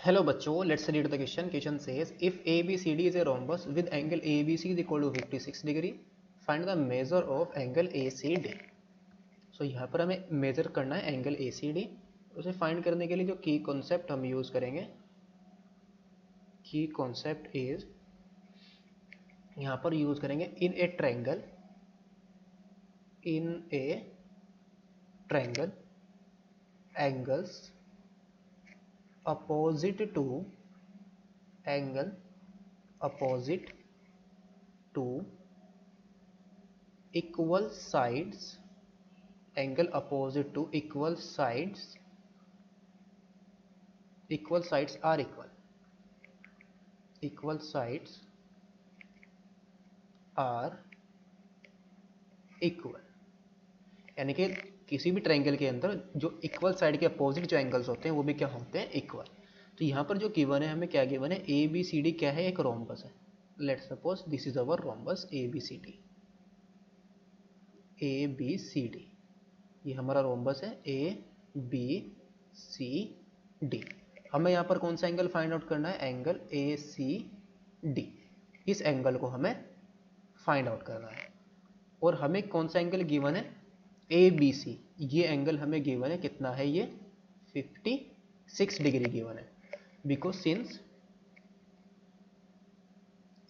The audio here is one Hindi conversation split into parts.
Hello बच्चों, let's read the question. Question says if ABCD is a rhombus with angle ABC is equal to 56 degree, find the measure of angle ACD. So यहाँ पर हमें मेजर करना है एंगल ACD. उसे फाइंड करने के लिए जो की कॉन्सेप्ट हम यूज करेंगे, की कॉन्सेप्ट इज यहाँ पर यूज करेंगे in a triangle angles opposite to angle opposite to equal sides, angle opposite to equal sides are equal sides are equal. यानी कि किसी भी ट्रायंगल के अंदर जो इक्वल साइड के अपोजिट जो एंगल्स होते हैं वो भी क्या होते हैं, इक्वल. तो यहाँ पर जो गिवन है, हमें क्या गिवन है, ए बी सी डी क्या है, एक रोम्बस है. Let's suppose this is our rhombus A B C D. ये हमारा रोम्बस है ए बी सी डी. हमें यहाँ पर कौन सा एंगल फाइंड आउट करना है, एंगल ए सी डी. इस एंगल को हमें फाइंड आउट करना है. और हमें कौन सा एंगल गिवन है, ए बी सी. ये एंगल हमें गिवन है, कितना है ये, 56 डिग्री गिवन है. Because since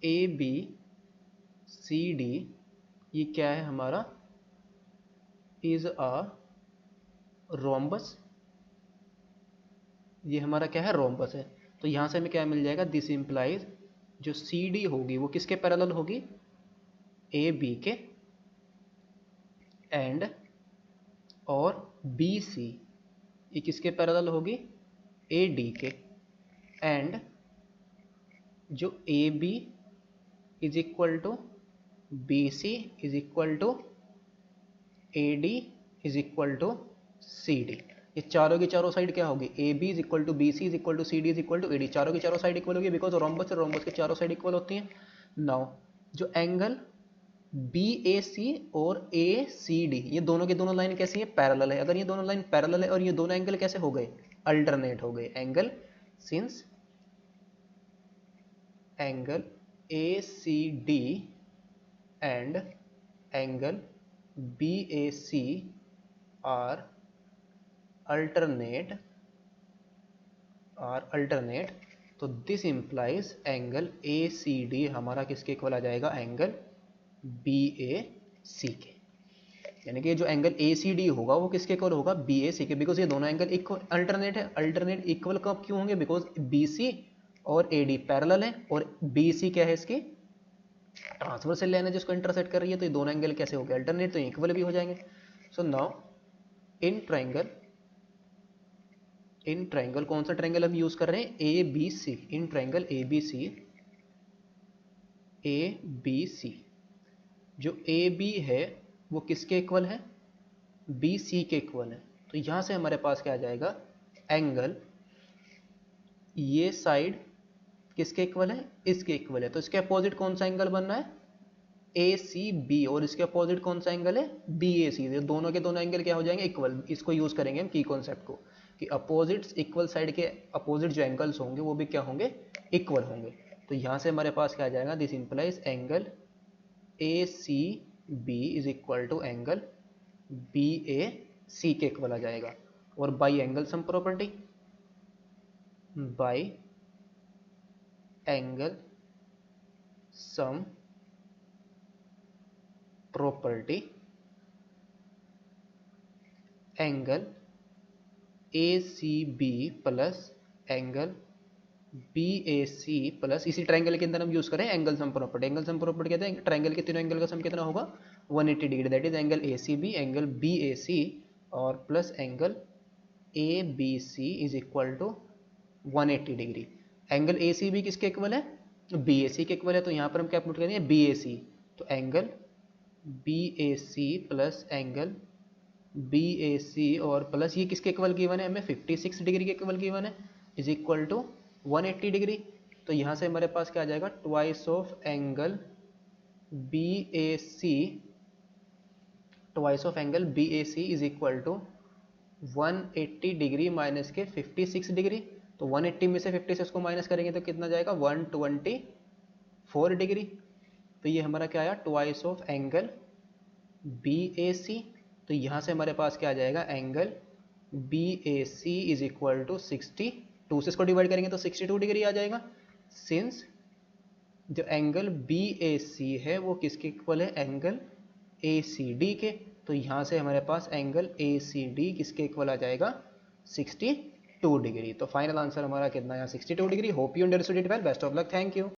A B C D ये क्या है हमारा, इज अ रोम्बस. ये हमारा क्या है, रोम्बस है. तो यहां से हमें क्या मिल जाएगा, दिस इंप्लाइज जो सी डी होगी वो किसके पैरेलल होगी, ए बी के, एंड और बी सी ये किसके पैरेलल होगी, ए डी के. एंड जो A B is equal to B C is equal to A D is equal to C D. ये चारों की चारों साइड क्या होगी, A B is equal to B C is equal to C D is equal to A D. चारों की चारों साइड इक्वल होगी बिकॉज रोम्बस के चारों साइड इक्वल होती हैं. नाउ जो एंगल बी ए सी और ए सी डी ये दोनों की दोनों लाइन कैसी है, पैरेलल है. अगर ये दोनों लाइन पैरेलल है और ये दोनों एंगल कैसे हो गए, अल्टरनेट हो गए. Angle since angle A C D and angle B A C are alternate तो this implies angle A C D हमारा किसके इक्वल आ जाएगा, एंगल बी ए सी के. यानी कि जो एंगल ए सी डी होगा वो किसके इक्वल होगा, बी ए सी के. बिकॉज ये दोनों एंगल इक्वल अल्टरनेट है. अल्टरनेट इक्वल कब क्यों होंगे, बिकॉज बी सी और ए डी पैरेलल है और बी सी क्या है, इसकी ट्रांसवर्सल लाइन है जिसको इंटरसेक्ट कर रही है. तो ये दोनों एंगल कैसे हो गए, अल्टरनेट, तो इक्वल भी हो जाएंगे. सो नाउ इन ट्रायंगल कौन सा ट्रायंगल हम यूज कर रहे हैं, A B C. In triangle A B C जो ए बी है वो किसके इक्वल है, बी सी के इक्वल है. तो यहां से हमारे पास क्या आ जाएगा, एंगल ये साइड किसके इक्वल है, इसके इक्वल है. तो इसके अपोजिट कौन सा एंगल बनना है, ए सी बी. और इसके अपोजिट कौन सा एंगल है, बी ए सी. दोनों के दोनों एंगल क्या हो जाएंगे, इक्वल. इसको यूज करेंगे हम की कॉन्सेप्ट को, कि अपोजिट्स इक्वल साइड के अपोजिट जो एंगल्स होंगे वो भी क्या होंगे, इक्वल होंगे. तो यहां से हमारे पास क्या आ जाएगा, this implies angle A C B is equal to angle B A C के इक्वल आ जाएगा. और by angle sum property, by angle sum property angle A C B plus angle B A C plus, इसी ट्रायंगल के अंदर हम यूज करें angle sum property. Angle sum property कहते हैं ट्रायंगल के तीनों एंगल का सम कितना होगा, 180 degree. That is angle A C B, angle B A C और plus angle A B C is equal to 180 degree. Angle A C B किसके इक्वल है, बी ए सी के इक्वल है. तो यहाँ पर हम क्या पुट करेंगे, बी ए सी. तो angle B A C plus angle B A C और प्लस ये किसके इक्वल गिवन है, हमें 56 डिग्री के इक्वल गिवन है, इज इक्वल टू 180 डिग्री. तो यहाँ से हमारे पास क्या आ जाएगा, twice of angle B A C, twice of angle B A C is equal to 180 degree minus के 56 डिग्री. तो 180 में से 56 को माइनस करेंगे तो कितना जाएगा 124 डिग्री। तो ये हमारा क्या आया, twice of angle B A C. तो यहाँ से हमारे पास क्या आ जाएगा, angle B A C is equal to 62 से इसको डिवाइड करेंगे तो 62 डिग्री आ जाएगा। सिंस जो एंगल बी ए सी है वो किसके इक्वल है, एंगल ए सी डी के। तो यहाँ से हमारे पास एंगल ए सी डी किसके इक्वल आ जाएगा, 62 डिग्री। तो फाइनल आंसर हमारा कितना है, 62 degree. Hope you understood it well, best of luck, thank you.